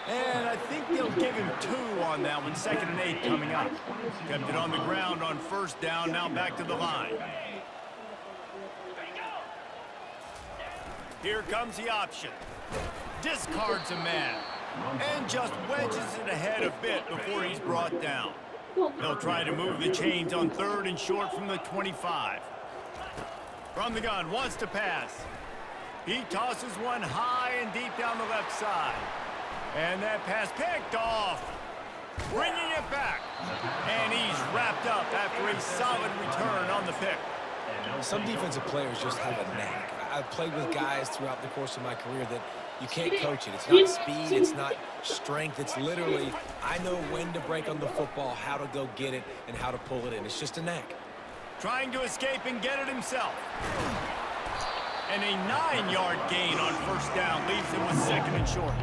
And I think they'll give him 2 on that one, 2nd and 8 coming up. Kept it on the ground on 1st down, now back to the line. Here comes the option. Discards a man. And just wedges it ahead a bit before he's brought down. They'll try to move the chains on 3rd and short from the 25. From the gun, wants to pass. He tosses one high and deep down the left side. And that pass picked off. Bringing it back. And he's wrapped up after a solid return on the pick. Some defensive players just have a knack. I've played with guys throughout the course of my career that you can't coach it. It's not speed, it's not strength. It's literally, I know when to break on the football, how to go get it, and how to pull it in. It's just a knack. Trying to escape and get it himself. And a 9-yard gain on 1st down leaves him with 2nd and short.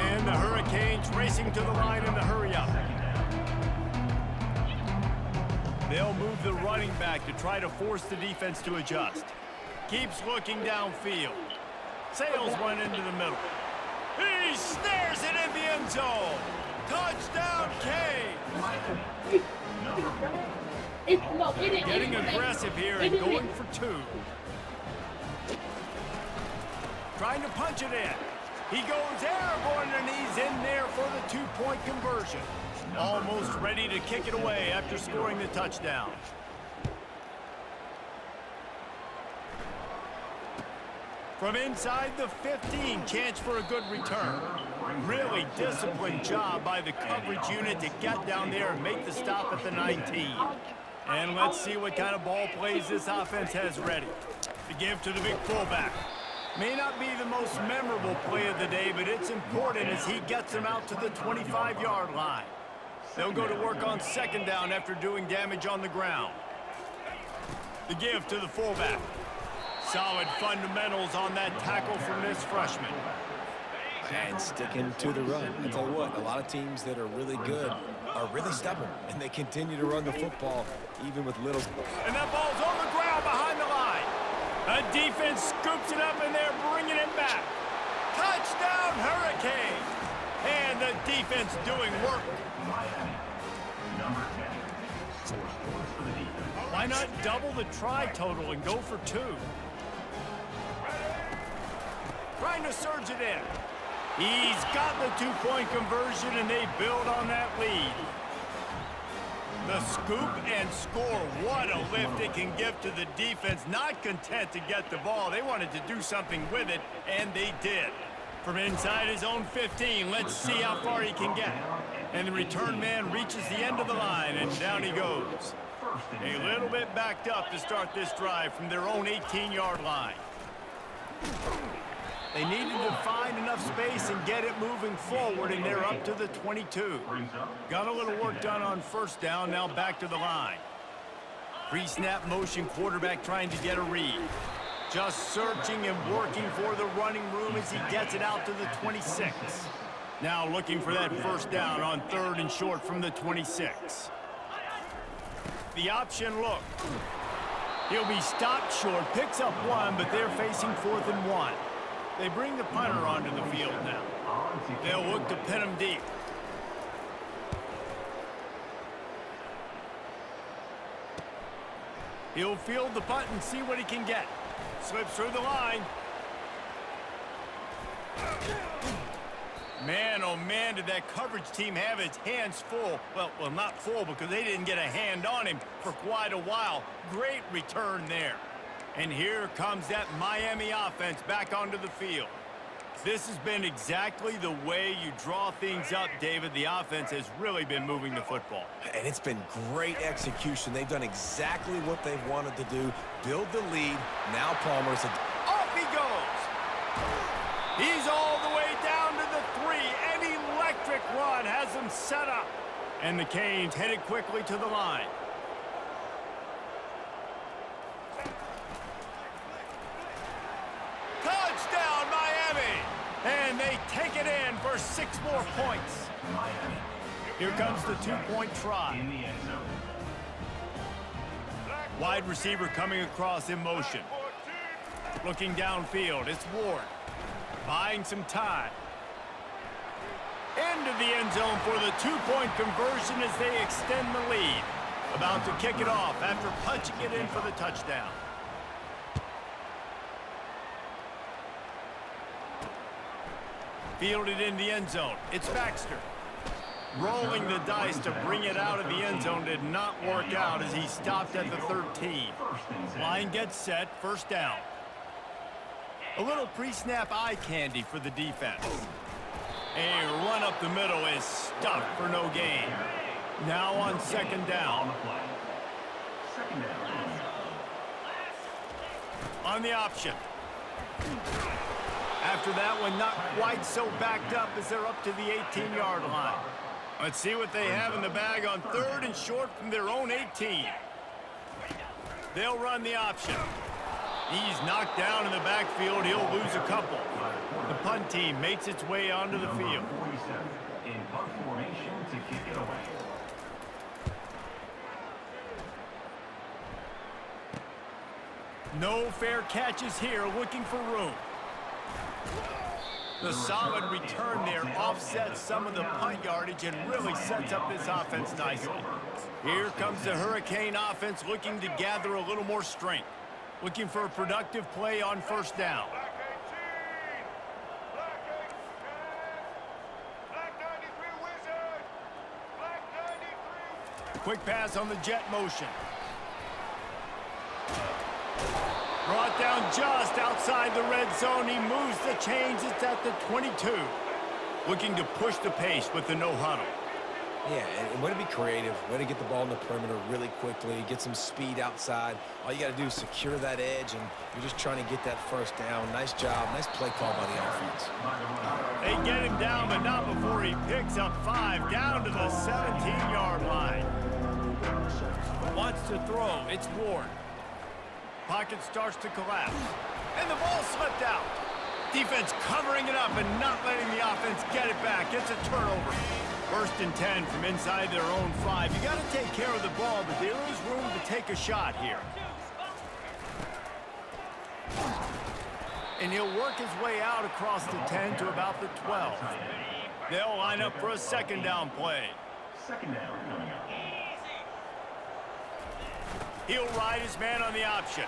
And the Hurricanes racing to the line in the hurry-up. They'll move the running back to try to force the defense to adjust. Keeps looking downfield. Sails one into the middle. He snares it in the end zone. Touchdown, Canes. Getting aggressive here and going for 2. Trying to punch it in. He goes airborne and he's in there for the 2-point conversion. Almost ready to kick it away after scoring the touchdown. From inside the 15, chance for a good return. Really disciplined job by the coverage unit to get down there and make the stop at the 19. And let's see what kind of ball plays this offense has ready. To give to the big fullback. May not be the most memorable play of the day, but it's important as he gets them out to the 25-yard line. They'll go to work on 2nd down after doing damage on the ground. The give to the fullback. Solid fundamentals on that tackle from this freshman. And sticking to the run. I tell you what, a lot of teams that are really good are really stubborn, and they continue to run the football even with little. And that ball's on the ground behind the line. The defense scoops it up and they're bringing it back. Touchdown, Hurricanes. And the defense doing work. Why not double the try total and go for 2? Trying to surge it in. He's got the 2-point conversion and they build on that lead. The scoop and score. What a lift it can give to the defense. Not content to get the ball. They wanted to do something with it, and they did. From inside his own 15, let's see how far he can get. And the return man reaches the end of the line, and down he goes. A little bit backed up to start this drive from their own 18-yard line. They needed to find enough space and get it moving forward, and they're up to the 22. Got a little work done on 1st down, now back to the line. Pre-snap motion quarterback trying to get a read. Just searching and working for the running room as he gets it out to the 26. Now looking for that 1st down on 3rd and short from the 26. The option look. He'll be stopped short, picks up 1, but they're facing 4th and 1. They bring the punter onto the field now. They'll look to pin him deep. He'll field the punt and see what he can get. Slips through the line. Man, oh man, did that coverage team have its hands full. Well, not full because they didn't get a hand on him for quite a while. Great return there. And here comes that Miami offense back onto the field. This has been exactly the way you draw things up, David. The offense has really been moving the football. And it's been great execution. They've done exactly what they've wanted to do. Build the lead. Now Palmer's... Off he goes. He's all the way down to the 3. An electric run has him set up. And the Canes headed quickly to the line. Touchdown, Miami! And they take it in for 6 more points. Here comes the 2-point try. Wide receiver coming across in motion. Looking downfield, it's Ward. Buying some time. into the end zone for the two-point conversion as they extend the lead. About to kick it off after punching it in for the touchdown. Fielded in the end zone. It's Baxter. Rolling the dice to bring it out of the end zone did not work out as he stopped at the 13. Line gets set, first down. A little pre-snap eye candy for the defense. A run up the middle is stuffed for no gain. Now on second down. On the option. After that one, not quite so backed up as they're up to the 18-yard line. Let's see what they have in the bag on third and short from their own 18. They'll run the option. He's knocked down in the backfield. He'll lose a couple. The punt team makes its way onto the field. In punt formation to kick it away. No fair catches here, looking for room. The solid return there offsets some of the punt yardage and really sets up this offense nicely. Here comes the Hurricane offense looking to gather a little more strength. Looking for a productive play on first down. Quick pass on the jet motion. Brought down just outside the red zone. He moves the chains. It's at the 22. Looking to push the pace with the no huddle. Yeah, and way to be creative. Way to get the ball in the perimeter really quickly. Get some speed outside. All you got to do is secure that edge, and you're just trying to get that first down. Nice job. Nice play call by the offense. They get him down, but not before he picks up 5 down to the 17-yard line. Wants to throw. It's Ward. Pocket starts to collapse. And the ball slipped out. Defense covering it up and not letting the offense get it back. It's a turnover. First and 10 from inside their own 5. You got to take care of the ball, but there is room to take a shot here. And he'll work his way out across the 10 to about the 12. They'll line up for a second down play. Second down coming up. He'll ride his man on the option.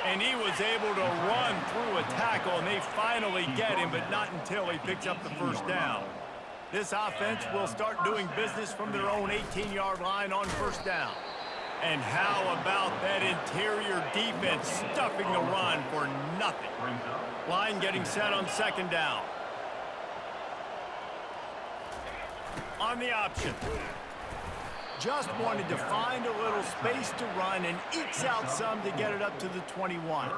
And he was able to run through a tackle, and they finally get him, but not until he picks up the first down. This offense will start doing business from their own 18-yard line on first down. And how about that interior defense stuffing the run for nothing? Line getting set on second down. On the option. Just wanted to find a little space to run and ekes out some to get it up to the 21.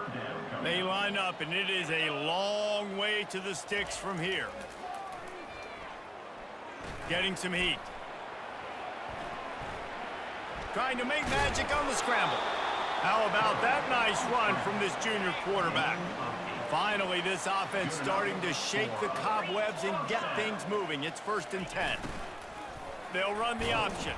They line up, and it is a long way to the sticks from here. Getting some heat. Trying to make magic on the scramble. How about that nice run from this junior quarterback? Finally, this offense starting to shake the cobwebs and get things moving. It's first and 10. They'll run the option.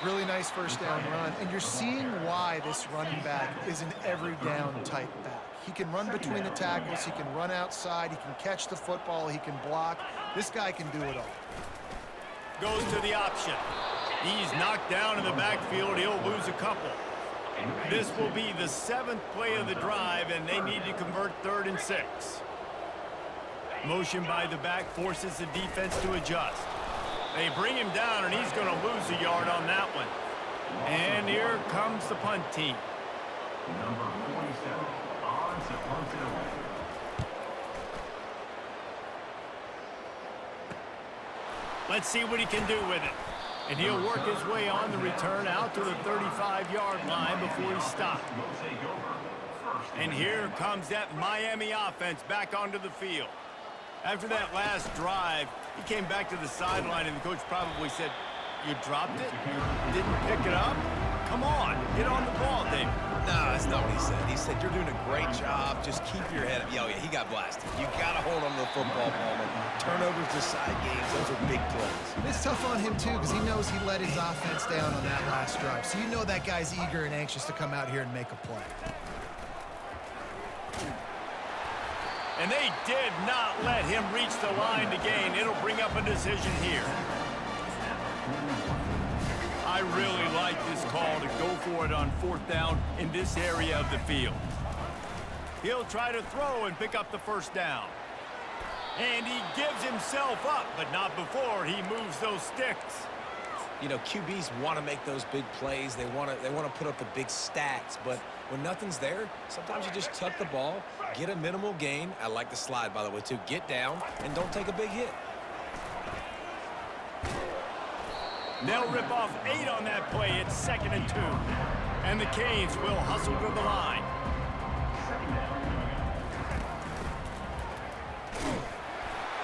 Really nice first down run, and you're seeing why this running back is an every down type back. He can run between the tackles, he can run outside, he can catch the football, he can block. This guy can do it all. Goes to the option. He's knocked down in the backfield. He'll lose a couple. This will be the 7th play of the drive, and they need to convert 3rd and 6. Motion by the back forces the defense to adjust. They bring him down, and he's going to lose a yard on that one. And here comes the punt team. Number 47 on to punt it away. Let's see what he can do with it. And he'll work his way on the return out to the 35-yard line before he stopped. And here comes that Miami offense back onto the field. After that last drive, he came back to the sideline, and the coach probably said, "You dropped it? You didn't pick it up? Come on, get on the ball, David." No, that's not what he said. He said, "You're doing a great job. Just keep your head up." Oh, yeah, he got blasted. You got to hold on to the football, Palmer. Turnovers decide games. Those are big plays. It's tough on him, too, because he knows he let his offense down on that last drive. So you know that guy's eager and anxious to come out here and make a play. And they did not let him reach the line to gain. It'll bring up a decision here. I really like this call to go for it on 4th down in this area of the field. He'll try to throw and pick up the first down. And he gives himself up, but not before he moves those sticks. You know, QBs want to make those big plays. They want to put up the big stats, but when nothing's there, sometimes you just tuck the ball, get a minimal gain. I like the slide, by the way, too. Get down and don't take a big hit. They'll rip off 8 on that play. It's 2nd and 2. And the Canes will hustle to the line.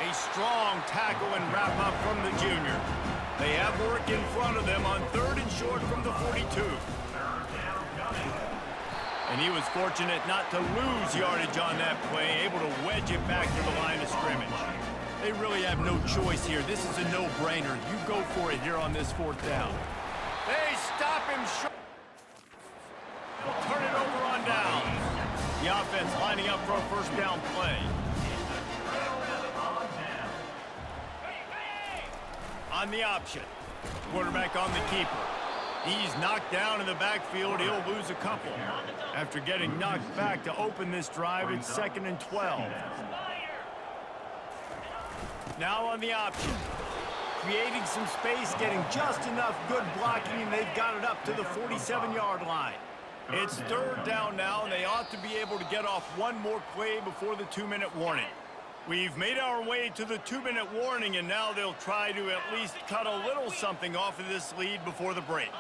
A strong tackle and wrap up from the junior. They have work in front of them on 3rd and short from the 42. And he was fortunate not to lose yardage on that play, able to wedge it back to the line of scrimmage. They really have no choice here. This is a no-brainer. You go for it here on this 4th down. They stop him short. They'll turn it over on down. The offense lining up for a 1st down play. On the option. Quarterback on the keeper. He's knocked down in the backfield. He'll lose a couple. After getting knocked back to open this drive, it's 2nd and 12. Now on the option. Creating some space, getting just enough good blocking, and they've got it up to the 47-yard line. It's 3rd down now, and they ought to be able to get off one more play before the 2-minute warning. We've made our way to the 2-minute warning, and now they'll try to at least cut a little something off of this lead before the break.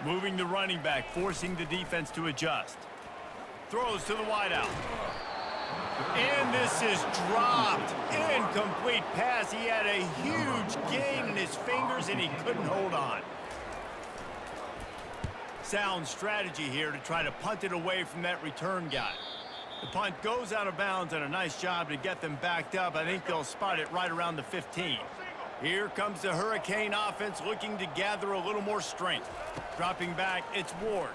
Moving the running back, forcing the defense to adjust. Throws to the wideout. And this is dropped. Incomplete pass. He had a huge gain in his fingers, and he couldn't hold on. Sound strategy here to try to punt it away from that return guy. The punt goes out of bounds, and a nice job to get them backed up. I think they'll spot it right around the 15. Here comes the Hurricane offense looking to gather a little more strength. Dropping back, it's Ward.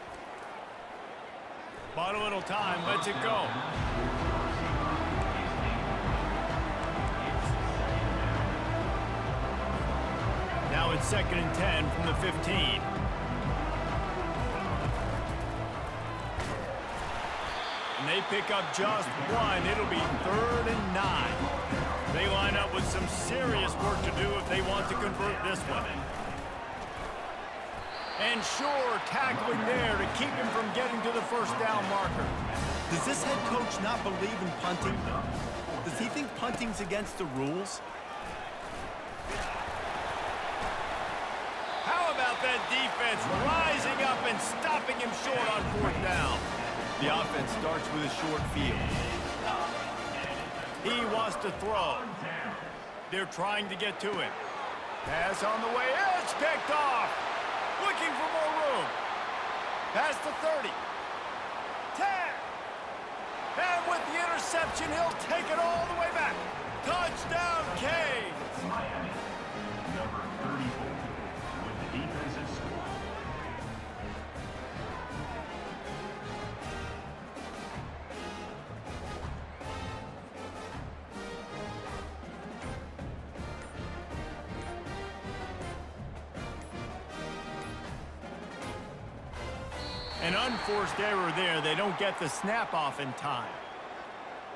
Bought a little time, lets it go. Now it's 2nd and 10 from the 15. And they pick up just one. It'll be 3rd and 9. They line up with some serious work to do if they want to convert this one. And sure, tackling there to keep him from getting to the 1st down marker. Does this head coach not believe in punting? Does he think punting's against the rules? How about that defense rising up and stopping him short on 4th down? The offense starts with a short field. He wants to throw. They're trying to get to him. Pass on the way. It's picked off. Looking for more room. Past the 30. 10. And with the interception, he'll take it all the way back. Touchdown, Canes. Miami, number 34, with the defensive score. An unforced error there. They don't get the snap off in time.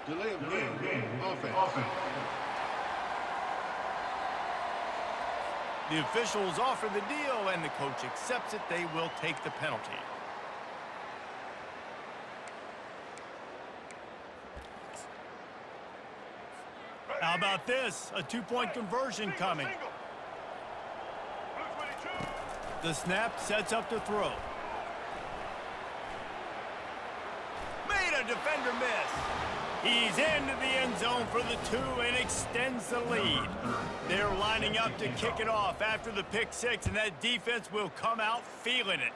Delay of game. Offense. The officials offer the deal, and the coach accepts it. They will take the penalty. How about this? A 2-point conversion coming. The snap sets up to throw. Made a defender miss. He's into the end zone for the 2 and extends the lead. They're lining up to kick it off after the pick 6, and that defense will come out feeling it.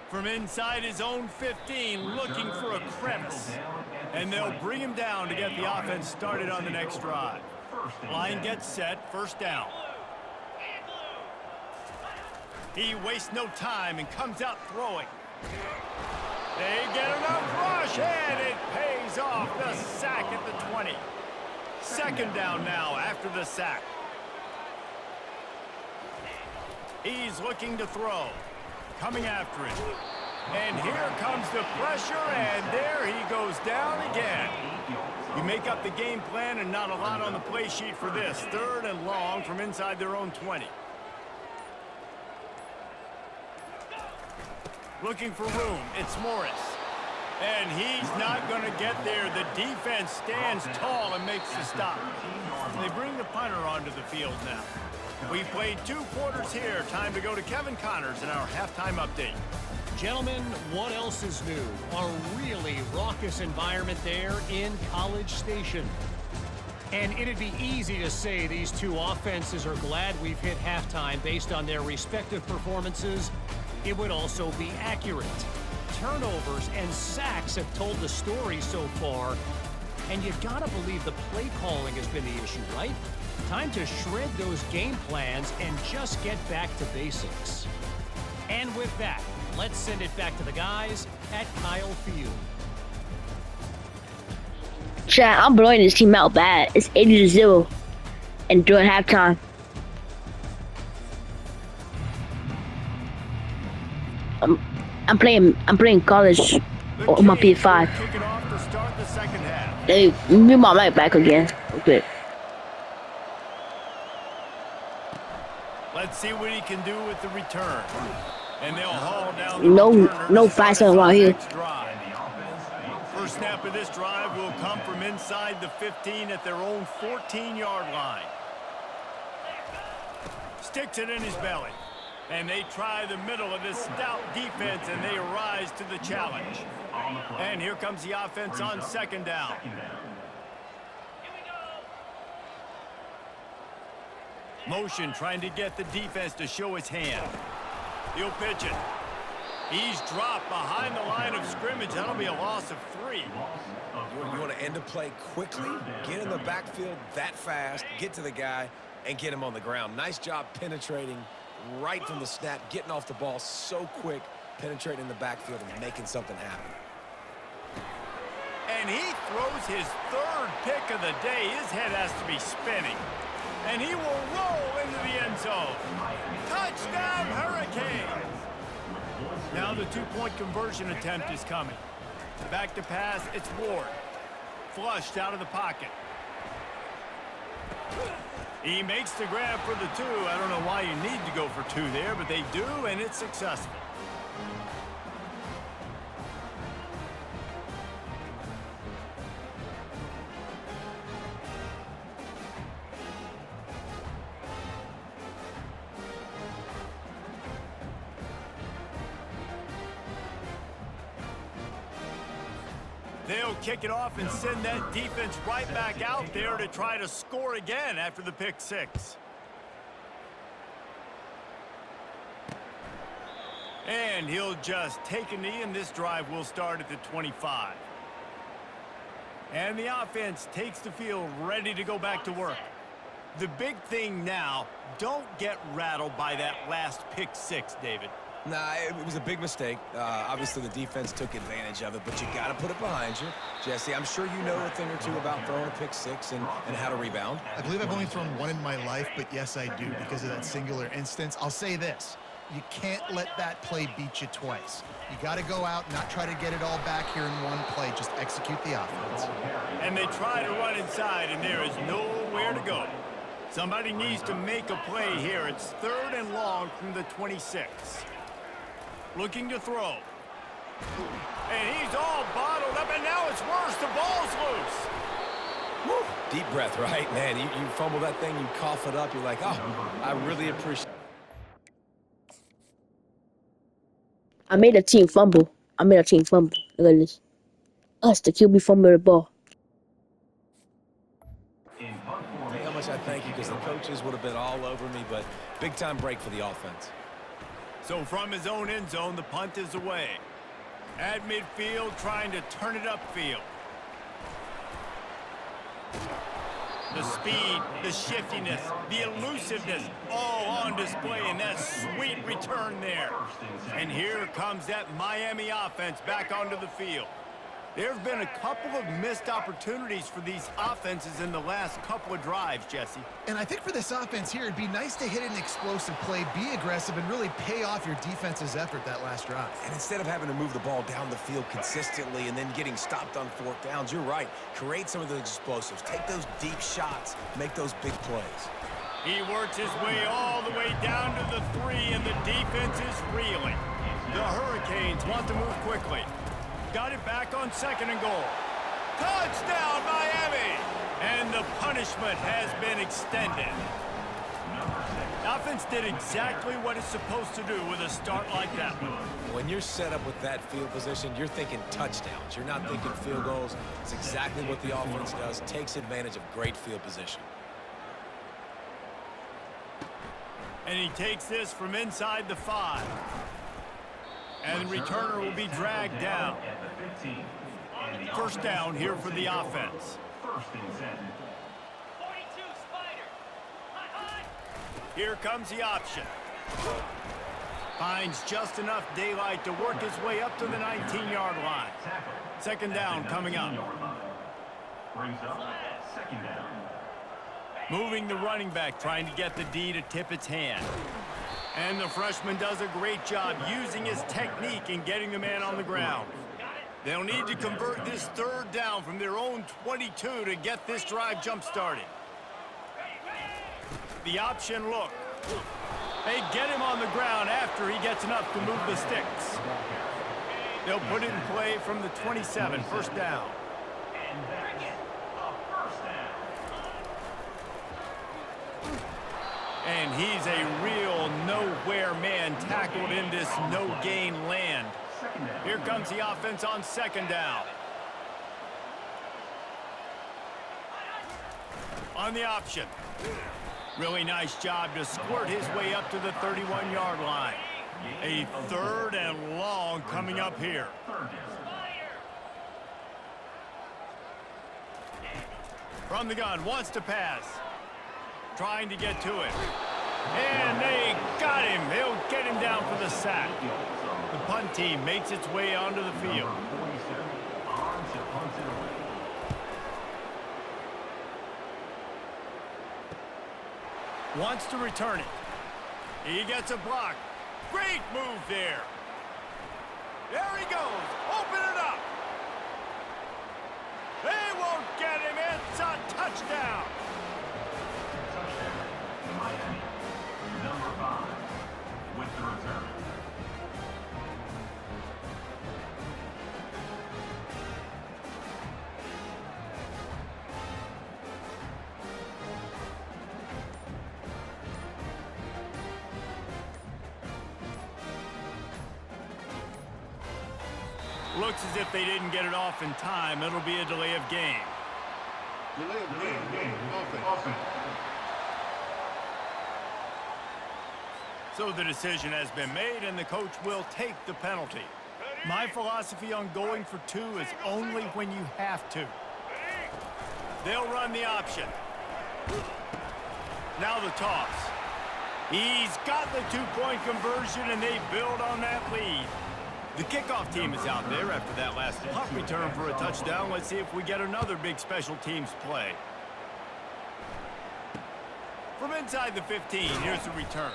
From inside his own 15, looking for a crevice. And they'll bring him down to get the offense started on the next drive. Line gets set, 1st down. He wastes no time and comes out throwing. They get enough rush, and it pays pays off. The sack at the 20. Second down now after the sack. He's looking to throw. Coming after it. And here comes the pressure, and there he goes down again. You make up the game plan and not a lot on the play sheet for this. Third and long from inside their own 20. Looking for room. It's Morris. And he's not going to get there. The defense stands tall and makes the stop. They bring the punter onto the field now. We've played 2 quarters here. Time to go to Kevin Connors in our halftime update. Gentlemen, what else is new? A really raucous environment there in College Station. And it'd be easy to say these 2 offenses are glad we've hit halftime based on their respective performances. It would also be accurate. Turnovers and sacks have told the story so far. And you gotta believe the play calling has been the issue, right? Time to shred those game plans and just get back to basics. And with that, let's send it back to the guys at Kyle Field. Chad, I'm blowing this team out bad. It's 80-0, and during halftime. I'm playing college on my PS5. Kick it off to start the second half. Hey, me my mic back again. Okay. Let's see what he can do with the return. And they'll haul down the returner No to start 5-7 right here. next drive. First snap of this drive will come from inside the 15 at their own 14-yard line. Sticks it in his belly. And they try the middle of this stout defense, and they rise to the challenge. And here comes the offense on second down. Motion trying to get the defense to show his hand. He'll pitch it. He's dropped behind the line of scrimmage. That'll be a loss of 3. You want to end a play quickly, get in the backfield that fast, get to the guy, and get him on the ground. Nice job penetrating right from the snap, getting off the ball so quick, penetrating the backfield and making something happen. And he throws his 3rd pick of the day. His head has to be spinning. And he will roll into the end zone. Touchdown, Hurricanes! Now the 2-point conversion attempt is coming. Back to pass, it's Ward. Flushed out of the pocket. He makes the grab for the 2. I don't know why you need to go for 2 there, but they do, and it's successful. They'll kick it off and send that defense right back out there to try to score again after the pick 6. And he'll just take a knee, and this drive will start at the 25. And the offense takes the field ready to go back to work. The big thing now, don't get rattled by that last pick 6, David. Nah, it was a big mistake. Obviously, the defense took advantage of it, but you got to put it behind you. Jesse, I'm sure you know a thing or two about throwing a pick 6 and how to rebound. I believe I've only thrown 1 in my life, but yes, I do because of that singular instance. I'll say this. You can't let that play beat you twice. You got to go out, not try to get it all back here in one play. Just execute the offense. And they try to run inside, and there is nowhere to go. Somebody needs to make a play here. It's 3rd and long from the 26. Looking to throw. And he's all bottled up, and now it's worse. The ball's loose. Woo. Deep breath, right? Man, you fumble that thing, you cough it up, you're like, oh, I really appreciate it. I made a team fumble. Look at this. Us, the QB fumbled the ball. Tell you how much I thank you, because the coaches would have been all over me, but big-time break for the offense. So from his own end zone, the punt is away. At midfield, trying to turn it upfield. The speed, the shiftiness, the elusiveness, all on display in that sweet return there. And here comes that Miami offense back onto the field. There have been a couple of missed opportunities for these offenses in the last couple of drives, Jesse. And I think for this offense here, it'd be nice to hit an explosive play, be aggressive, and really pay off your defense's effort that last drive. And instead of having to move the ball down the field consistently and then getting stopped on fourth downs, you're right. Create some of those explosives. Take those deep shots. Make those big plays. He works his way all the way down to the 3, and the defense is reeling. The Hurricanes want to move quickly. Got it back on 2nd and goal. Touchdown, Miami! And the punishment has been extended. The offense did exactly what it's supposed to do with a start like that one. When you're set up with that field position, you're thinking touchdowns. You're not thinking field goals. It's exactly what the offense does. Takes advantage of great field position. And he takes this from inside the 5. And the returner will be dragged down. First down here for the offense. Here comes the option. Finds just enough daylight to work his way up to the 19-yard line. 2nd down coming up. Brings up 2nd down. Moving the running back, trying to get the D to tip its hand. And the freshman does a great job using his technique and getting the man on the ground. They'll need to convert this 3rd down from their own 22 to get this drive jump-started. The option look. They get him on the ground after he gets enough to move the sticks. They'll put it in play from the 27, 1st down. And he's a real nowhere man tackled in this no-gain land. Here comes the offense on 2nd down. On the option. Really nice job to squirt his way up to the 31-yard line. A 3rd and long coming up here. From the gun, wants to pass. Trying to get to it. And they got him. They'll get him down for the sack. The punt team makes its way onto the field. Wants to return it. He gets a block. Great move there. There he goes. Open it up. They won't get him. It's a touchdown. Miami, number 5, with the return. Looks as if they didn't get it off in time. It'll be a delay of game. Delay of game. Offense. So the decision has been made, and the coach will take the penalty. My philosophy on going for 2 is only when you have to. They'll run the option. Now the toss. He's got the 2-point conversion, and they build on that lead. The kickoff team is out there after that last punt return for a touchdown. Let's see if we get another big special teams play. From inside the 15, here's the return.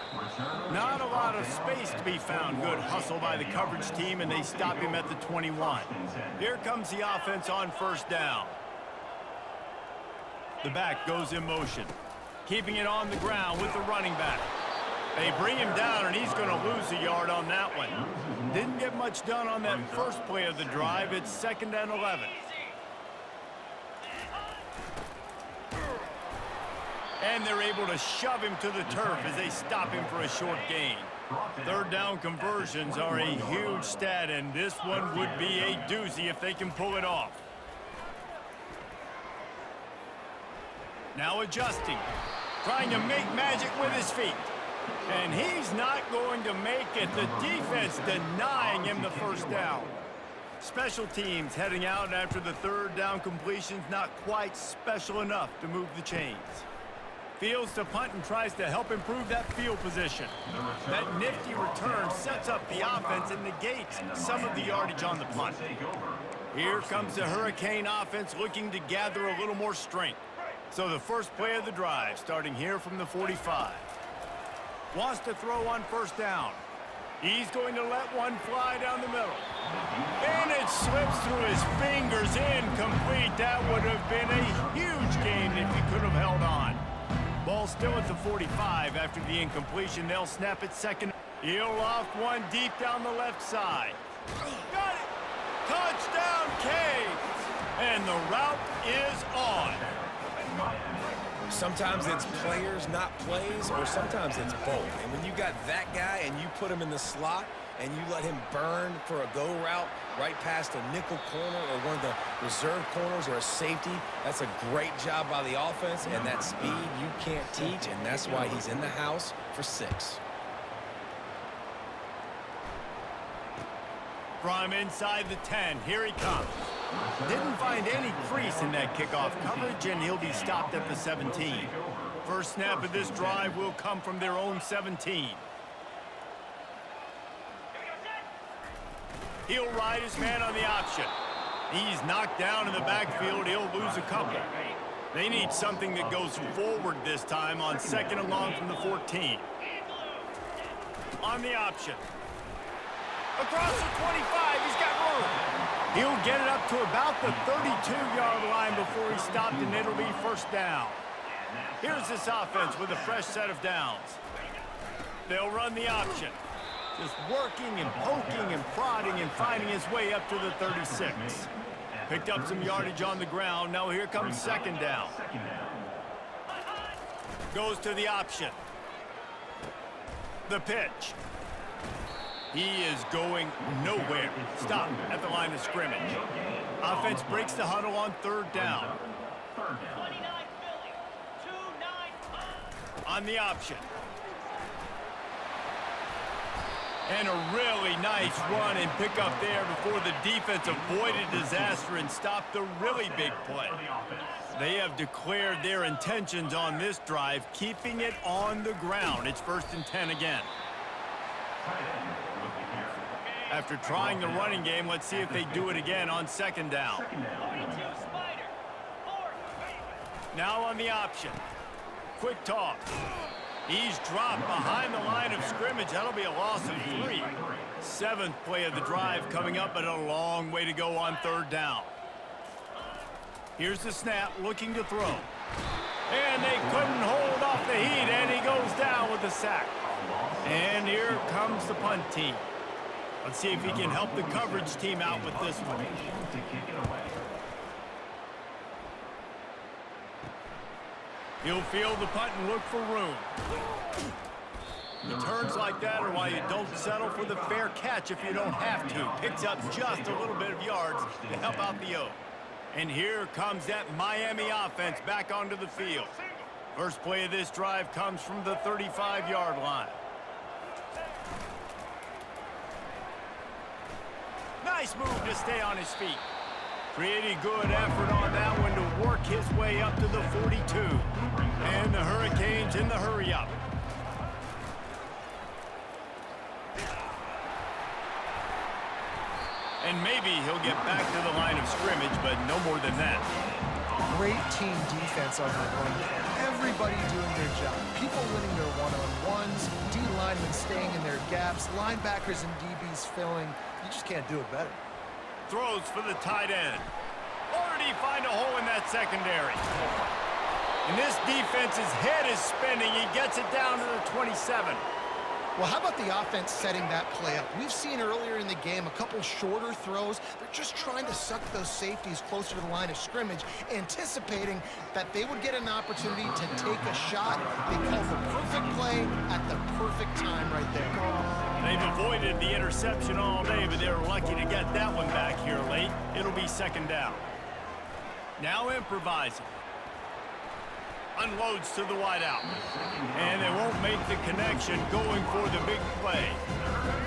Not a lot of space to be found. Good hustle by the coverage team, and they stop him at the 21. Here comes the offense on 1st down. The back goes in motion, keeping it on the ground with the running back. They bring him down, and he's going to lose a yard on that one. Didn't get much done on that first play of the drive. It's 2nd and 11. And they're able to shove him to the turf as they stop him for a short gain. 3rd down conversions are a huge stat, and this one would be a doozy if they can pull it off. Now adjusting, trying to make magic with his feet. And he's not going to make it. The defense denying him the 1st down. Special teams heading out after the 3rd down completion's not quite special enough to move the chains. Fields to punt and tries to help improve that field position. That nifty return sets up the offense and negates some of the yardage on the punt. Here comes the Hurricane offense looking to gather a little more strength. So the first play of the drive, starting here from the 45. Wants to throw on first down. He's going to let one fly down the middle. And it slips through his fingers, incomplete. That would have been a huge gain if he could have held on. Ball still at the 45 after the incompletion. They'll snap it second. He'll loft one deep down the left side. Got it! Touchdown, Canes! And the route is on. Sometimes it's players, not plays, or sometimes it's both. And when you got that guy and you put him in the slot and you let him burn for a go route right past a nickel corner or one of the reserve corners or a safety, that's a great job by the offense, and that speed you can't teach, and that's why he's in the house for 6. From inside the 10, here he comes. Didn't find any crease in that kickoff coverage, and he'll be stopped at the 17. First snap of this drive will come from their own 17. He'll ride his man on the option. He's knocked down in the backfield. He'll lose a couple. They need something that goes forward this time on second and long from the 14. On the option. Across the 25, he's got room. He'll get it up to about the 32-yard line before he's stopped, and it'll be first down. Here's this offense with a fresh set of downs. They'll run the option. Just working and poking and prodding and finding his way up to the 36. Picked up some yardage on the ground. Now here comes second down. Goes to the option. The pitch. He is going nowhere. Stop at the line of scrimmage. Offense breaks the huddle on third down. On the option. And a really nice run and pick up there before the defense avoided disaster and stopped the really big play. They have declared their intentions on this drive, keeping it on the ground. It's 1st and 10 again. After trying the running game, let's see if they do it again on second down. Now on the option. Quick toss. He's dropped behind the line of scrimmage. That'll be a loss of 3. 7th play of the drive coming up, but a long way to go on third down. Here's the snap, looking to throw. And they couldn't hold off the heat, and he goes down with a sack. And here comes the punt team. Let's see if he can help the coverage team out with this one. He'll field the punt and look for room. Returns like that are why you don't settle for the fair catch if you don't have to. Picks up just a little bit of yards to help out the O. And here comes that Miami offense back onto the field. First play of this drive comes from the 35-yard line. Nice move to stay on his feet. Pretty good effort on that one to work his way up to the 42. And the Hurricanes in the hurry-up. And maybe he'll get back to the line of scrimmage, but no more than that. Great team defense on that run. Everybody doing their job. People winning their one-on-ones, D-linemen staying in their gaps, linebackers and DBs filling. You just can't do it better. Throws for the tight end. Or did he find a hole in that secondary? And this defense's head is spinning. He gets it down to the 27. Well, how about the offense setting that play up? We've seen earlier in the game a couple shorter throws. They're just trying to suck those safeties closer to the line of scrimmage, anticipating that they would get an opportunity to take a shot. They called the perfect play at the perfect time right there. They've avoided the interception all day, but they're lucky to get that one back here late. It'll be second down. Now improvising. Unloads to the wideout. And they won't make the connection going for the big play.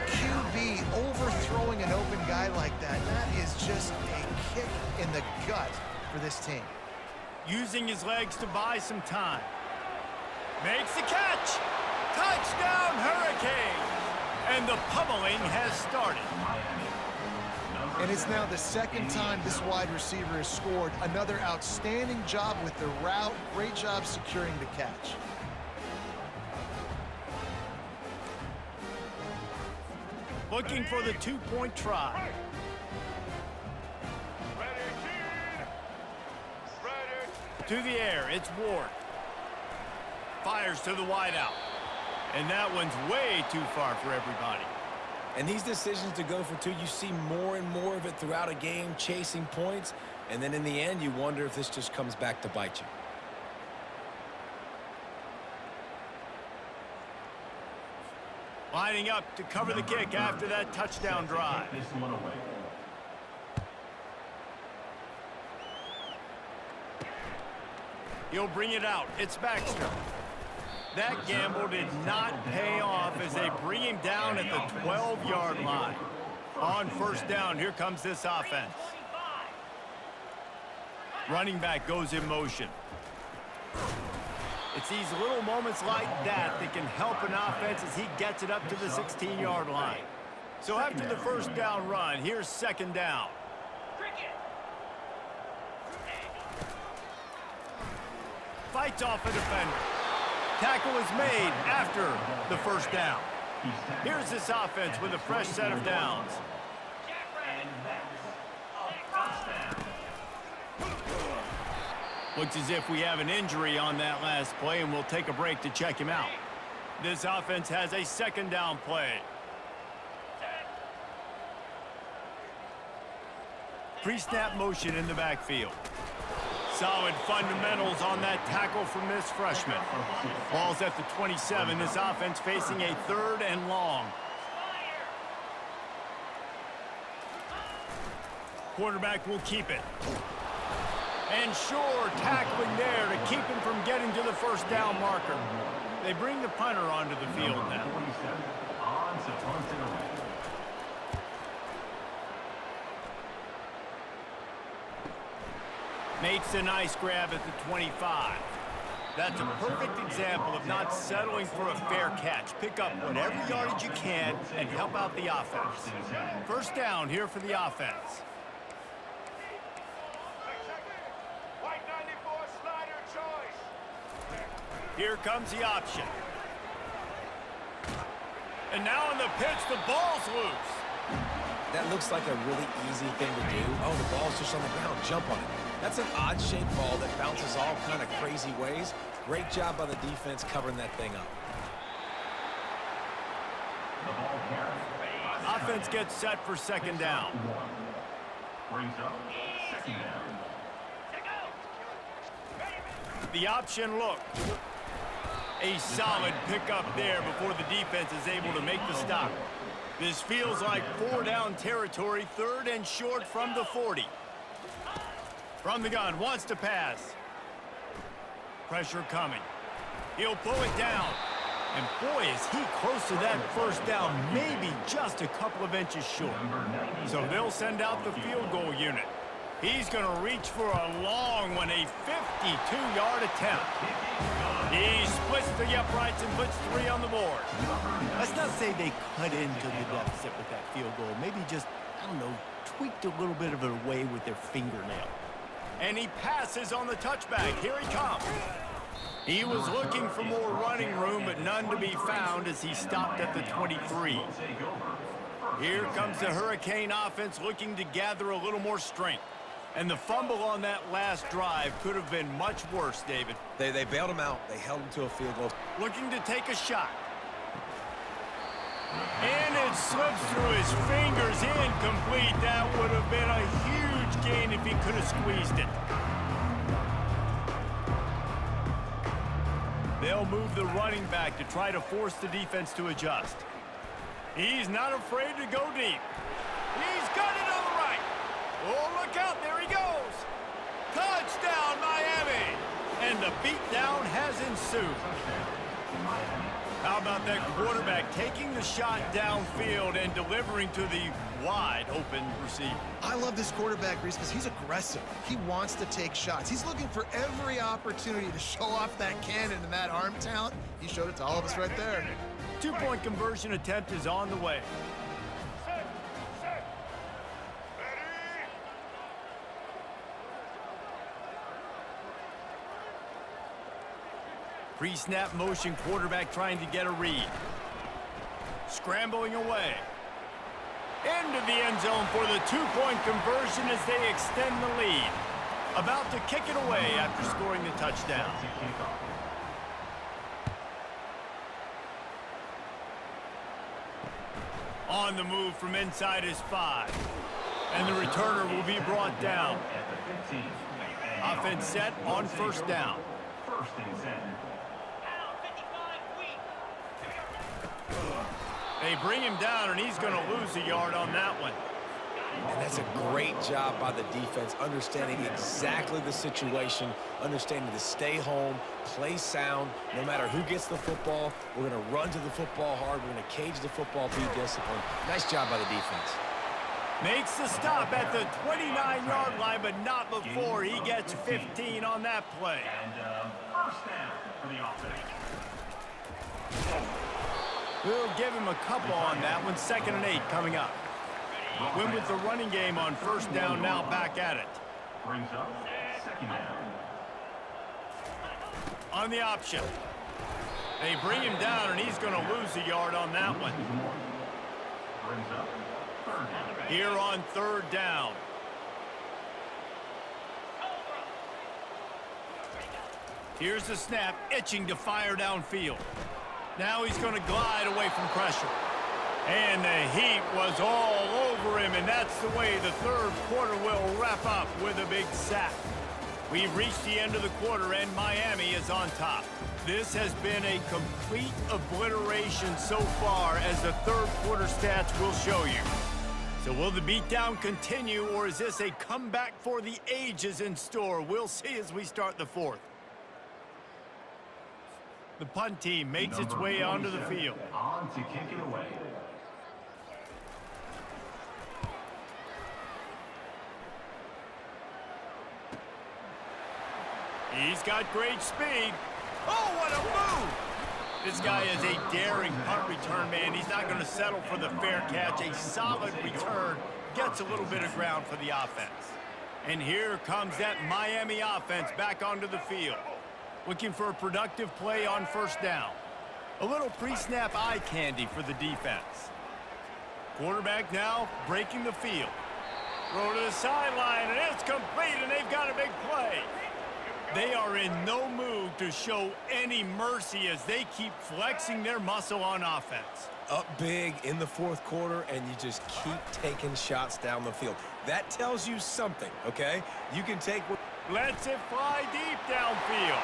QB overthrowing an open guy like that, that is just a kick in the gut for this team. Using his legs to buy some time. Makes the catch. Touchdown, Hurricanes. And the pummeling has started. And it's now the second time this wide receiver has scored. Another outstanding job with the route. Great job securing the catch. Looking for the two-point try. To the air, it's Ward. Fires to the wideout. And that one's way too far for everybody. And these decisions to go for two, you see more and more of it throughout a game, chasing points. And then in the end, you wonder if this just comes back to bite you. Lining up to cover the kick after that touchdown drive. This one away. He'll bring it out. It's Baxter. That gamble did not pay off as they bring him down at the 12-yard line. On first down, here comes this offense. Running back goes in motion. It's these little moments like that that can help an offense as he gets it up to the 16-yard line. So after the first down run, here's second down. Fights off a defender. Tackle is made after the first down. Here's this offense with a fresh set of downs. Looks as if we have an injury on that last play, and we'll take a break to check him out. This offense has a second down play. Pre-snap motion in the backfield. Solid fundamentals on that tackle from this freshman. Ball's at the 27. This offense facing a third and long. Quarterback will keep it. And sure, tackling there to keep him from getting to the first down marker. They bring the punter onto the field now. On to punt it away. Makes a nice grab at the 25. That's a perfect example of not settling for a fair catch. Pick up whatever yardage you can and help out the offense. First down here for the offense. Here comes the option. And now on the pitch, the ball's loose. That looks like a really easy thing to do. Oh, the ball's just on the ground. Jump on it. That's an odd-shaped ball that bounces all kind of crazy ways. Great job by the defense covering that thing up. The ball carried. Offense gets set for second down. Brings up second down. The option look. A solid pickup there before the defense is able to make the stop. This feels like four down territory, third and short from the 40. From the gun, wants to pass. Pressure coming. He'll pull it down. And boy, is he close to that first down, maybe just a couple of inches short. So they'll send out the field goal unit. He's going to reach for a long one, a 52-yard attempt. He splits the uprights and puts 3 on the board. Let's not say they cut into the deficit with that field goal. Maybe just, I don't know, tweaked a little bit of it away with their fingernail. And he passes on the touchback. Here he comes. He was looking for more running room, but none to be found as he stopped at the 23. Here comes the Hurricane offense looking to gather a little more strength. And the fumble on that last drive could have been much worse, David. They bailed him out. They held him to a field goal. Looking to take a shot. And it slips through his fingers, incomplete. That would have been a huge gain if he could have squeezed it. They'll move the running back to try to force the defense to adjust. He's not afraid to go deep. He's got it on the right. Oh, look out, there he goes. Touchdown, Miami. And the beatdown has ensued. How about that quarterback taking the shot downfield and delivering to the wide open receiver? I love this quarterback, Reese, because he's aggressive. He wants to take shots. He's looking for every opportunity to show off that cannon and that arm talent. He showed it to all of us right there. Two-point conversion attempt is on the way. Pre-snap motion quarterback trying to get a read. Scrambling away. Into the end zone for the two-point conversion as they extend the lead. About to kick it away after scoring the touchdown. On the move from inside his 5. And the returner will be brought down. Offense set on first down. First and 10. They bring him down, and he's going to lose a yard on that one. And that's a great job by the defense, understanding exactly the situation, understanding to stay home, play sound. No matter who gets the football, we're going to run to the football hard. We're going to cage the football, be disciplined. Nice job by the defense. Makes the stop at the 29-yard line, but not before he gets 15 on that play. And first down for the offense. We'll give him a couple on that one. 2nd and 8 coming up. Win with the running game on first down, now back at it. Brings up 2nd down. On the option. They bring him down, and he's going to lose a yard on that one. Brings up 3rd down. Here on 3rd down. Here's the snap, itching to fire downfield. Now he's going to glide away from pressure. And the heat was all over him, and that's the way the 3rd quarter will wrap up with a big sack. We've reached the end of the quarter, and Miami is on top. This has been a complete obliteration so far, as the 3rd quarter stats will show you. So will the beatdown continue, or is this a comeback for the ages in store? We'll see as we start the 4th. The punt team makes its way onto the field. On to kick it away. He's got great speed. Oh, what a move! This guy is a daring punt return man. He's not going to settle for the fair catch. A solid return gets a little bit of ground for the offense. And here comes that Miami offense back onto the field. Looking for a productive play on first down. A little pre-snap eye candy for the defense. Quarterback now breaking the field. Throw to the sideline, and it's complete, and they've got a big play. They are in no mood to show any mercy as they keep flexing their muscle on offense. Up big in the 4th quarter, and you just keep taking shots down the field. That tells you something, okay? You can take... Lets it fly deep downfield.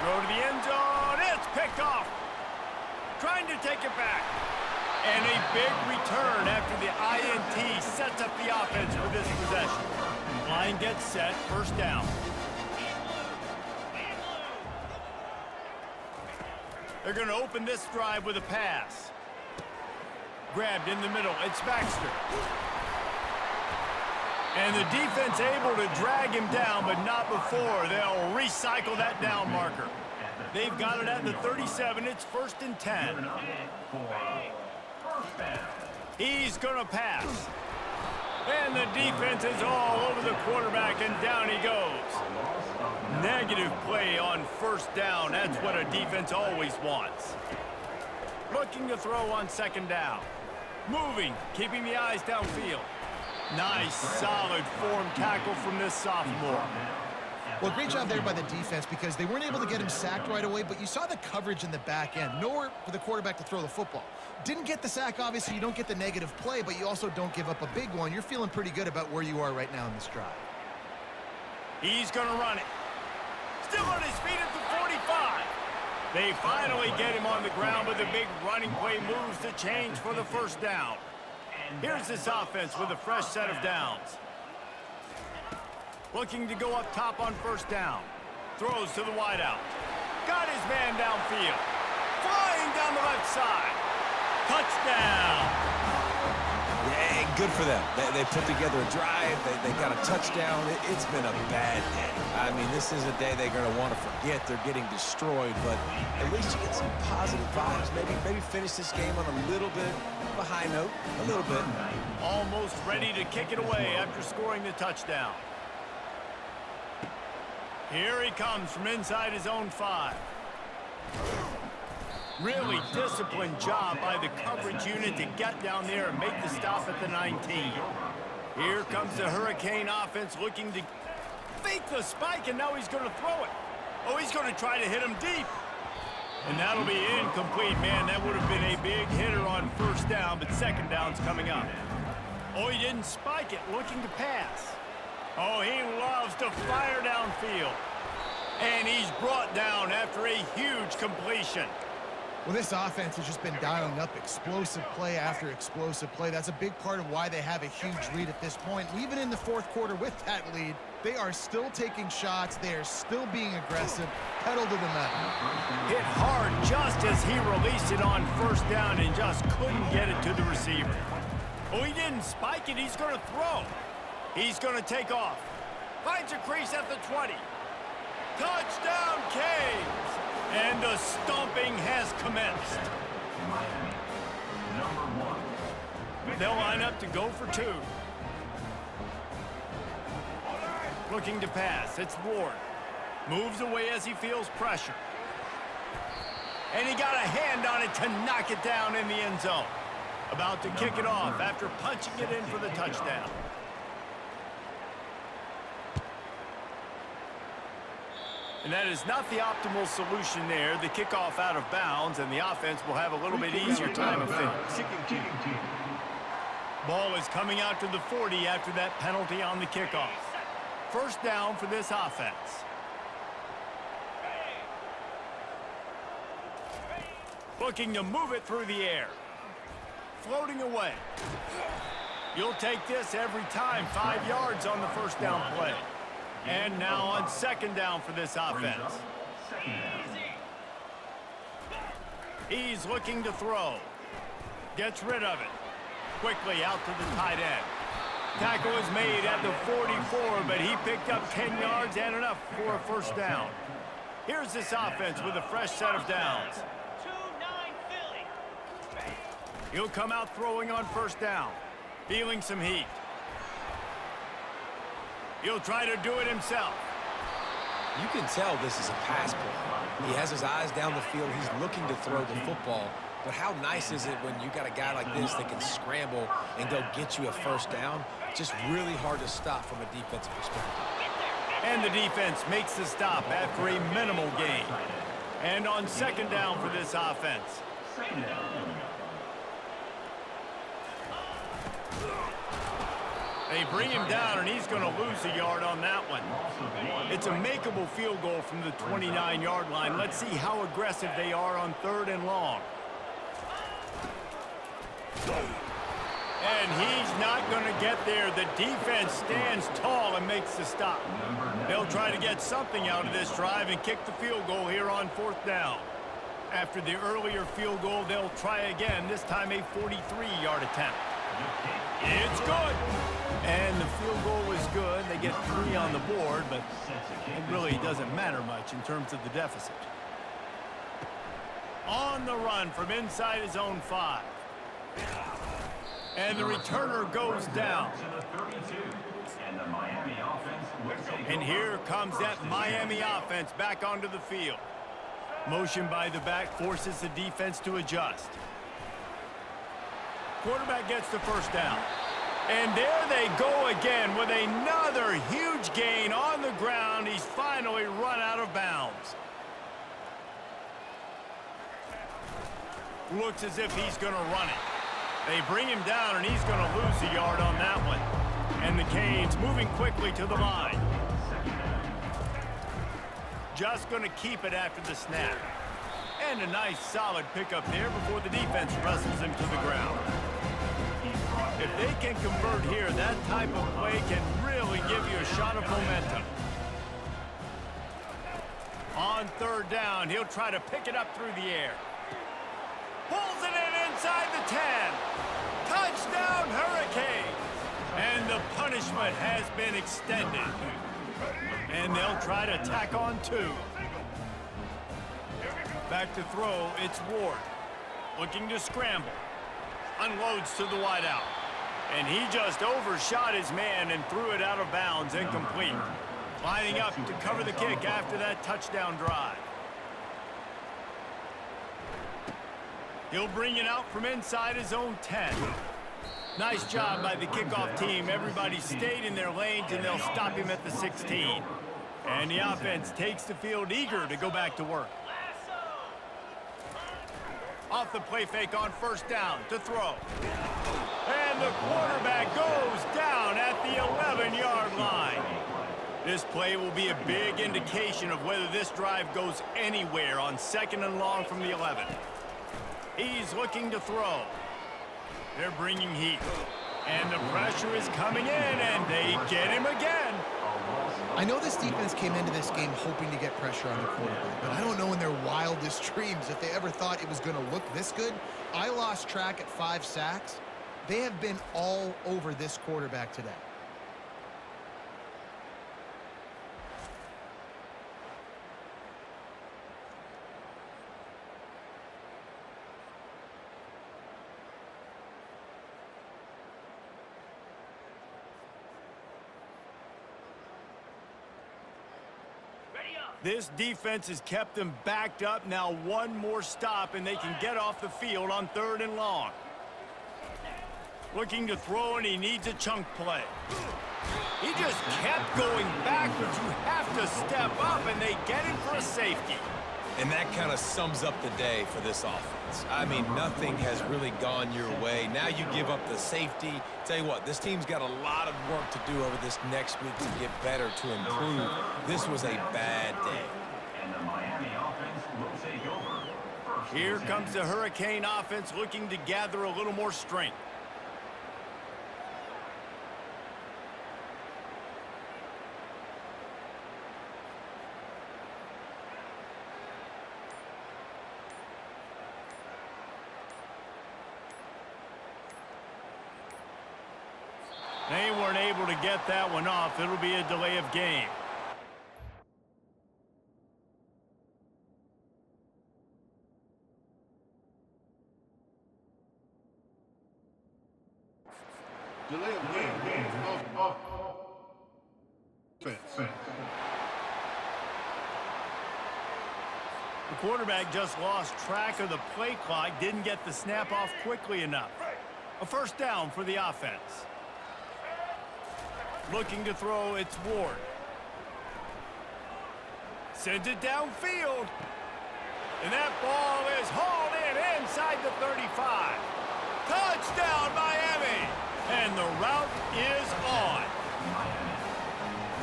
Throw to the end zone. It's picked off. Trying to take it back. And a big return after the INT sets up the offense for this possession. Line gets set. First down. They're going to open this drive with a pass. Grabbed in the middle. It's Baxter. And the defense able to drag him down, but not before. They'll recycle that down marker. They've got it at the 37. It's 1st and 10. He's going to pass. And the defense is all over the quarterback, and down he goes. Negative play on first down. That's what a defense always wants. Looking to throw on 2nd down. Moving, keeping the eyes downfield. Nice, solid form tackle from this sophomore. Well, great job there by the defense, because they weren't able to get him sacked right away, but you saw the coverage in the back end. Nowhere for the quarterback to throw the football. Didn't get the sack, obviously. You don't get the negative play, but you also don't give up a big one. You're feeling pretty good about where you are right now in this drive. He's going to run it. Still on his feet at the 45. They finally get him on the ground, but the big running play moves the change for the first down. Here's this offense with a fresh set of downs. Looking to go up top on first down. Throws to the wideout. Got his man downfield. Flying down the left side. Touchdown. Yeah, good for them. They put together a drive. They got a touchdown. It's been a bad day. I mean, this is a day they're going to want to forget. They're getting destroyed, but at least you get some positive vibes. Maybe finish this game on a little bit of a high note. A little bit. Almost ready to kick it away after scoring the touchdown. Here he comes from inside his own 5. Really disciplined job by the coverage unit to get down there and make the stop at the 19. Here comes the Hurricane offense looking to fake the spike, and now he's going to throw it. Oh, he's going to try to hit him deep. And that'll be incomplete, man. That would have been a big hitter on first down, but second down's coming up. Oh, he didn't spike it, looking to pass. Oh, he loves to fire downfield. And he's brought down after a huge completion. Well, this offense has just been dialing up explosive play after explosive play. That's a big part of why they have a huge lead at this point. Even in the fourth quarter with that lead, they are still taking shots. They are still being aggressive. Pedal to the metal. Hit hard just as he released it on first down and just couldn't get it to the receiver. Oh, he didn't spike it. He's going to throw. He's going to take off. Finds a crease at the 20. Touchdown, Canes! And the stomping has commenced. They'll line up to go for two. Looking to pass. It's Ward. Moves away as he feels pressure. And he got a hand on it to knock it down in the end zone. About to kick it off after punching it in for the touchdown. And that is not the optimal solution there. The kickoff out of bounds, and the offense will have a little bit easier time of things. Ball is coming out to the 40 after that penalty on the kickoff. First down for this offense. Looking to move it through the air. Floating away. You'll take this every time. 5 yards on the first down play. And now on second down for this offense. He's looking to throw. Gets rid of it. Quickly out to the tight end. Tackle is made at the 44, but he picked up 10 yards and enough for a first down. Here's this offense with a fresh set of downs. He'll come out throwing on first down. Feeling some heat. He'll try to do it himself. You can tell this is a pass play. He has his eyes down the field. He's looking to throw the football. But how nice is it when you got a guy like this that can scramble and go get you a first down? Just really hard to stop from a defensive perspective. And the defense makes the stop after a minimal gain. And on second down for this offense. They bring him down, and he's going to lose a yard on that one. It's a makeable field goal from the 29-yard line. Let's see how aggressive they are on third and long. And he's not going to get there. The defense stands tall and makes the stop. They'll try to get something out of this drive and kick the field goal here on fourth down. After the earlier field goal, they'll try again, this time a 43-yard attempt. It's good. And the field goal is good. They get 3 on the board, but it really doesn't matter much in terms of the deficit. On the run from inside his own 5. And the returner goes down. And here comes that Miami offense back onto the field. Motion by the back forces the defense to adjust. Quarterback gets the first down. And there they go again with another huge gain on the ground. He's finally run out of bounds. Looks as if he's going to run it. They bring him down, and he's going to lose a yard on that one. And the Canes moving quickly to the line. Just going to keep it after the snap. And a nice solid pickup there before the defense wrestles him to the ground. If they can convert here, that type of play can really give you a shot of momentum. On third down, he'll try to pick it up through the air. Pulls it in inside the 10. Touchdown, Hurricanes. And the punishment has been extended. And they'll try to tack on 2. Back to throw, it's Ward. Looking to scramble. Unloads to the wideout. And he just overshot his man and threw it out of bounds, incomplete. Lining up to cover the kick after that touchdown drive. He'll bring it out from inside his own 10. Nice job by the kickoff team. Everybody stayed in their lanes, and they'll stop him at the 16. And the offense takes the field eager to go back to work. Off the play fake on first down to throw. And the quarterback goes down at the 11-yard line. This play will be a big indication of whether this drive goes anywhere on 2nd and long from the 11. He's looking to throw. They're bringing heat. And the pressure is coming in, and they get him again. I know this defense came into this game hoping to get pressure on the quarterback, but I don't know in their wildest dreams if they ever thought it was going to look this good. I lost track at 5 sacks. They have been all over this quarterback today. This defense has kept them backed up. Now one more stop, and they can get off the field on 3rd and long. Looking to throw, and he needs a chunk play. He just kept going backwards. You have to step up, and they get him for a safety. And that kind of sums up the day for this offense. I mean, nothing has really gone your way. Now you give up the safety. Tell you what, this team's got a lot of work to do over this next week to get better, to improve. This was a bad day. And the Miami offense will take over. Here comes the Hurricane offense looking to gather a little more strength. They weren't able to get that one off. It'll be a delay of game. Delay of game. Offense. The quarterback just lost track of the play clock, didn't get the snap off quickly enough. A first down for the offense. Looking to throw, it's Ward. Sends it downfield. And that ball is hauled in inside the 35. Touchdown, Miami! And the route is on.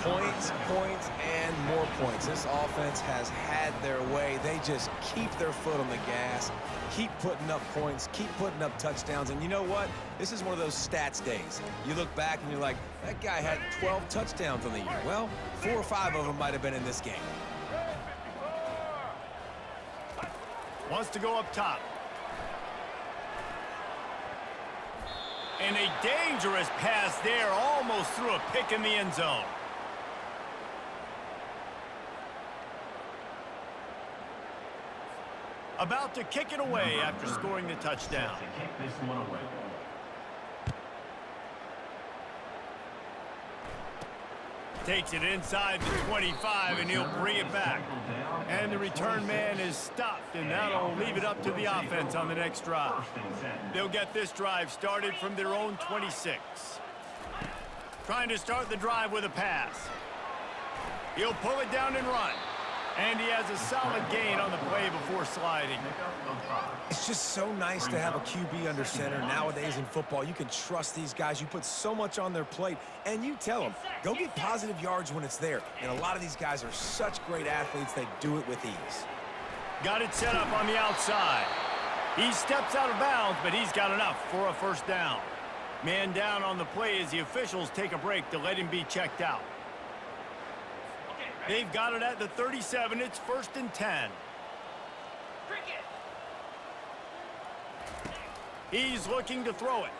Points, points, and more points. This offense has had their way. They just keep their foot on the gas, keep putting up points, keep putting up touchdowns. And you know what? This is one of those stats days. You look back and you're like, that guy had 12 touchdowns on the year. Well, 4 or 5 of them might have been in this game. Wants to go up top. And a dangerous pass there, almost threw a pick in the end zone. About to kick it away after scoring the touchdown. To kick this one away. Takes it inside the 25, and he'll bring it back. And the return man is stopped, and that'll leave it up to the offense on the next drive. They'll get this drive started from their own 26. Trying to start the drive with a pass. He'll pull it down and run. And he has a solid gain on the play before sliding. It's just so nice to have a QB under center. Nowadays in football, you can trust these guys. You put so much on their plate, and you tell them, go get positive yards when it's there. And a lot of these guys are such great athletes, they do it with ease. Got it set up on the outside. He steps out of bounds, but he's got enough for a first down. Man down on the play as the officials take a break to let him be checked out. They've got it at the 37. It's 1st and 10. He's looking to throw it.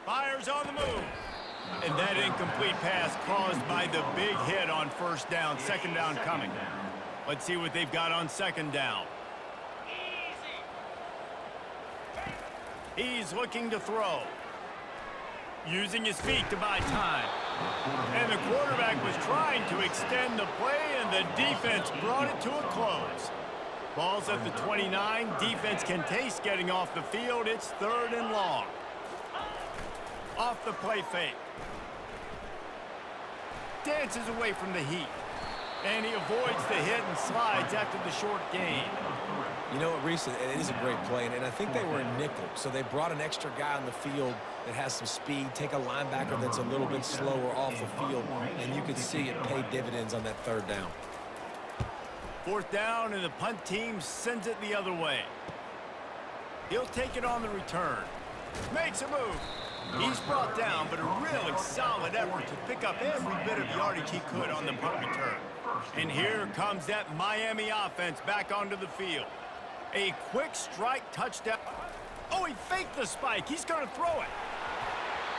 Fires on the move. And that incomplete pass caused by the big hit on first down. 2nd down coming. Let's see what they've got on 2nd down. He's looking to throw. Using his feet to buy time. And the quarterback was trying to extend the play, and the defense brought it to a close. Ball's at the 29. Defense can taste getting off the field. It's 3rd and long. Off the play fake. Dances away from the heat. And he avoids the hit and slides after the short gain. You know what, Reese, it is a great play, and I think they were in nickel, so they brought an extra guy on the field that has some speed, take a linebacker that's a little bit slower off the field, and you could see it pay dividends on that 3rd down. 4th down, and the punt team sends it the other way. He'll take it on the return. Makes a move. He's brought down, but a really solid effort to pick up every bit of yardage he could on the punt return. And here comes that Miami offense back onto the field. A quick strike touchdown. Oh, he faked the spike. He's going to throw it.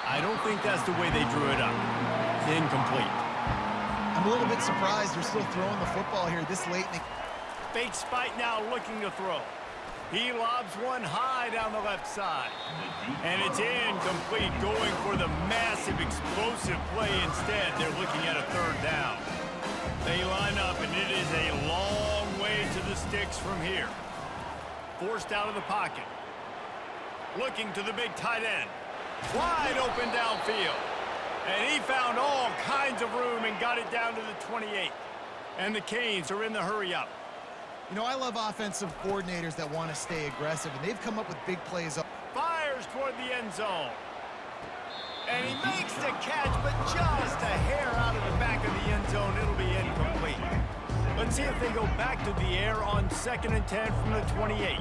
I don't think that's the way they drew it up. Incomplete. I'm a little bit surprised they're still throwing the football here this late in the... Fake spike now looking to throw. He lobs one high down the left side. And it's incomplete, going for the massive explosive play instead. They're looking at a 3rd down. They line up, and it is a long way to the sticks from here. Forced out of the pocket. Looking to the big tight end. Wide open downfield. And he found all kinds of room and got it down to the 28. And the Canes are in the hurry-up. You know, I love offensive coordinators that want to stay aggressive, and they've come up with big plays. Fires toward the end zone. And he makes the catch, but just a hair out of the back of the end zone. It'll be incomplete. Let's see if they go back to the air on 2nd and 10 from the 28.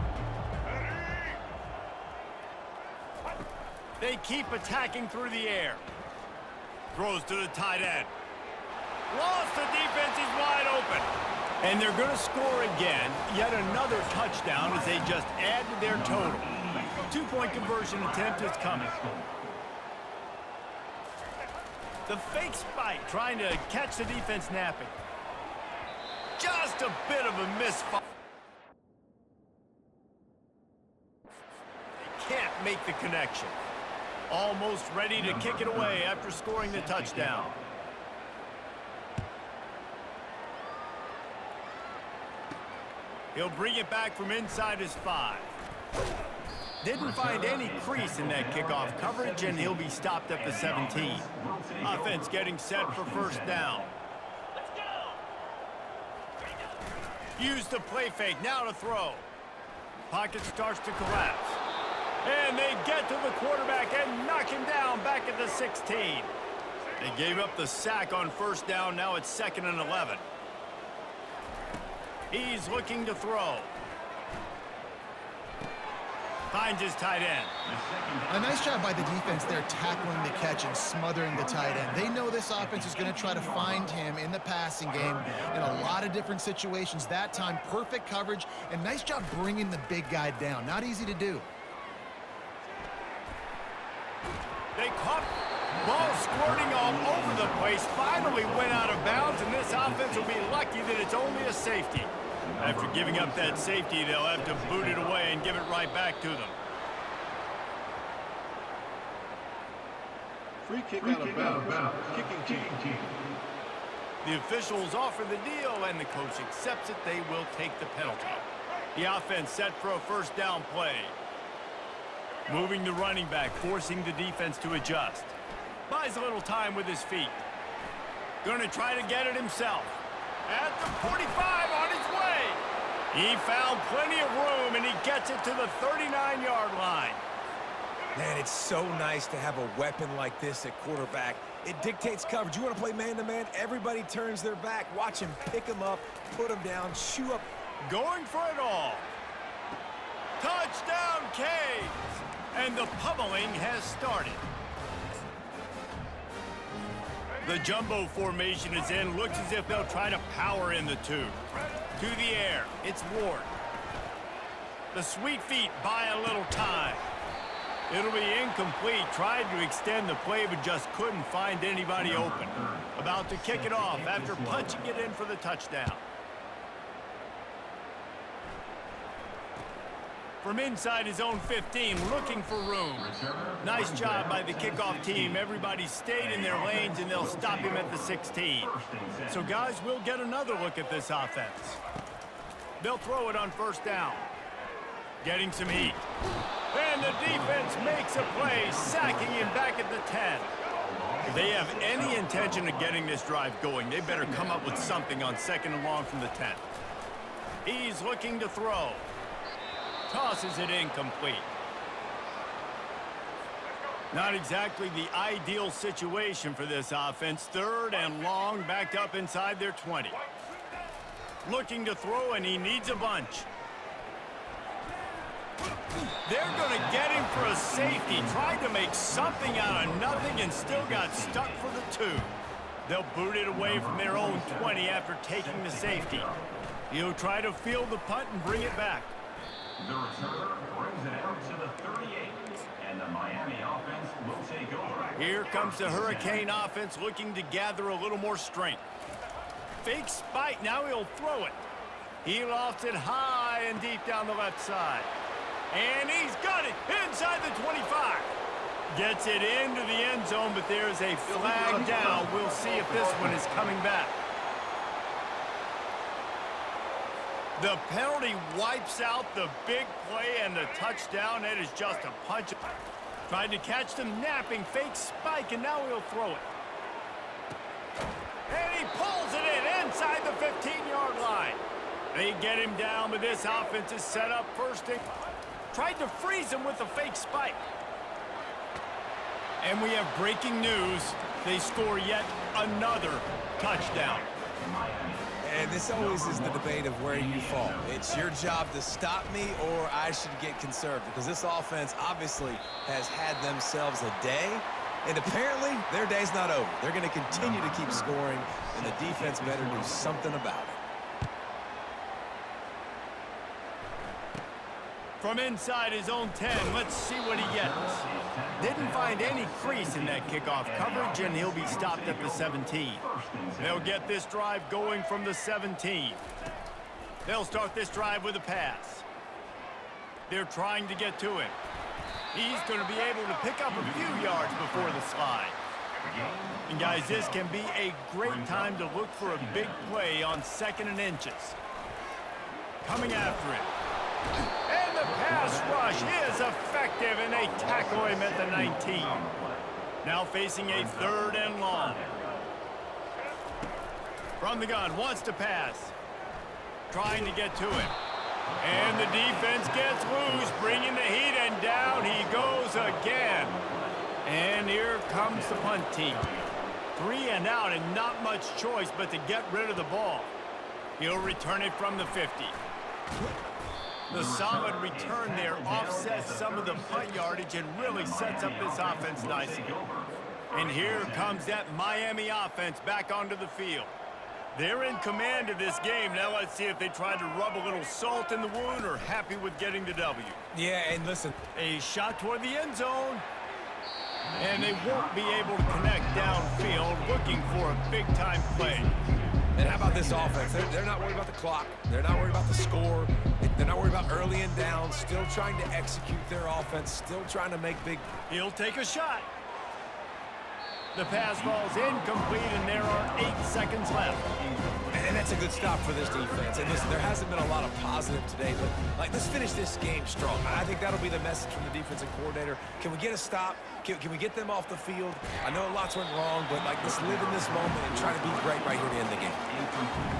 They keep attacking through the air. Throws to the tight end. Lost, the defense is wide open. And they're going to score again. Yet another touchdown as they just add to their total. 2-point conversion attempt is coming. The fake spike trying to catch the defense napping. Just a bit of a misfire. They can't make the connection. Almost ready to kick it away after scoring the touchdown. He'll bring it back from inside his 5. Didn't find any crease in that kickoff coverage, and he'll be stopped at the 17. Offense getting set for 1st down. Use the play fake, now to throw. Pocket starts to collapse. And they get to the quarterback and knock him down back at the 16. They gave up the sack on 1st down, now it's 2nd and 11. He's looking to throw. Finds his tight end. A nice job by the defense there, tackling the catch and smothering the tight end. They know this offense is going to try to find him in the passing game in a lot of different situations. That time, perfect coverage, and nice job bringing the big guy down. Not easy to do. They caught ball squirting all over the place, finally went out of bounds, and this offense will be lucky that it's only a safety. After giving up that safety, they'll have to boot it away and give it right back to them. Free kick out of bounds. Kicking team. The officials offer the deal, and the coach accepts it. They will take the penalty. The offense set for a 1st down play. Moving the running back, forcing the defense to adjust. Buys a little time with his feet. Going to try to get it himself. At the 45, on his way. He found plenty of room, and he gets it to the 39-yard line. Man, it's so nice to have a weapon like this at quarterback. It dictates coverage. You want to play man-to-man? Everybody turns their back. Watch him pick him up, put him down, shoe up. Going for it all. Touchdown, Canes! And the pummeling has started. The jumbo formation is in. Looks as if they'll try to power in the 2. To the air, it's Ward. The sweet feet buy a little time. It'll be incomplete. Tried to extend the play, but just couldn't find anybody open. About to kick it off after punching it in for the touchdown. From inside his own 15, looking for room. Nice job by the kickoff team. Everybody stayed in their lanes, and they'll stop him at the 16. So, guys, we'll get another look at this offense. They'll throw it on first down. Getting some heat. And the defense makes a play, sacking him back at the 10. If they have any intention of getting this drive going, they better come up with something on 2nd and long from the 10. He's looking to throw. Tosses it incomplete. Not exactly the ideal situation for this offense. 3rd and long, backed up inside their 20. Looking to throw, and he needs a bunch. They're going to get him for a safety. Tried to make something out of nothing and still got stuck for the 2. They'll boot it away from their own 20 after taking the safety. He'll try to field the punt and bring it back. The returner brings it out to the 38. And the Miami offense will take over. Here comes the Hurricane offense looking to gather a little more strength. Fake spike, now he'll throw it. He lofts it high and deep down the left side. And he's got it inside the 25. Gets it into the end zone, but there's a flag down. We'll see if this one is coming back. The penalty wipes out the big play and the touchdown. It is just a punch. Tried to catch them napping, fake spike, and now he'll throw it. And he pulls it in inside the 15-yard line. They get him down, but this offense is set up first. Tried to freeze him with a fake spike. And we have breaking news. They score yet another touchdown. And this always is the debate of where you fall. It's your job to stop me, or I should get conserved, because this offense obviously has had themselves a day, and apparently their day's not over. They're going to continue to keep scoring, and the defense better do something about it. From inside his own 10, let's see what he gets. Didn't find any crease in that kickoff coverage, and he'll be stopped at the 17. They'll get this drive going from the 17. They'll start this drive with a pass. They're trying to get to him. He's going to be able to pick up a few yards before the slide. And guys, this can be a great time to look for a big play on 2nd and inches. Coming after it. And the pass rush is effective, and they tackle him at the 19. Now facing a 3rd and long. From the gun, wants to pass. Trying to get to him. And the defense gets loose, bringing the heat, and down he goes again. And here comes the punt team. 3 and out, and not much choice but to get rid of the ball. He'll return it from the 50. The solid return there offsets some of the punt yardage and really sets up this offense nicely. And here comes that Miami offense back onto the field. They're in command of this game. Now let's see if they try to rub a little salt in the wound or happy with getting the W. Yeah, and listen. A shot toward the end zone. And they won't be able to connect downfield, looking for a big-time play. And how about this offense? They're not worried about the clock. They're not worried about the score. They're not worried about early and down. Still trying to execute their offense. Still trying to make big. He'll take a shot. The pass falls incomplete, and there are 8 seconds left. And that's a good stop for this defense. And listen, there hasn't been a lot of positive today, but let's finish this game strong. I think that'll be the message from the defensive coordinator. Can we get a stop? Can we get them off the field? I know lots went wrong, but let's live in this moment and try to be great right here to end the game.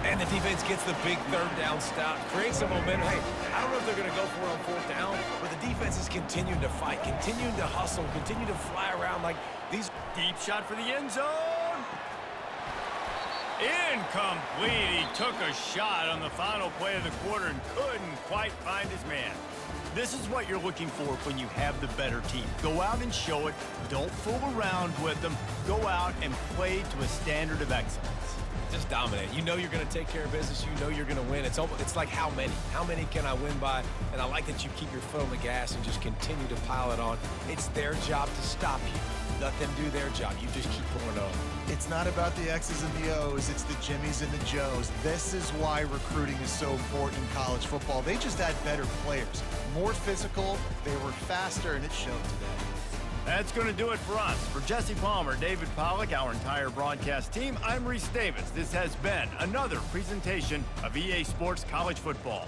And the defense gets the big 3rd down stop, creates some momentum. Hey, I don't know if they're going to go for it on 4th down, but the defense is continuing to fight, continuing to hustle, continue to fly around like these. Deep shot for the end zone. Incomplete. He took a shot on the final play of the quarter and couldn't quite find his man. This is what you're looking for when you have the better team. Go out and show it. Don't fool around with them. Go out and play to a standard of excellence. Just dominate. You know you're going to take care of business. You know you're going to win. It's like how many? How many can I win by? And I like that you keep your foot on the gas and just continue to pile it on. It's their job to stop you. Let them do their job. You just keep pouring on. It's not about the X's and the O's. It's the Jimmies and the Joes. This is why recruiting is so important in college football. They just had better players, more physical. They were faster, and it showed today. That's going to do it for us. For Jesse Palmer, David Pollack, our entire broadcast team, I'm Reese Davis. This has been another presentation of EA Sports College Football.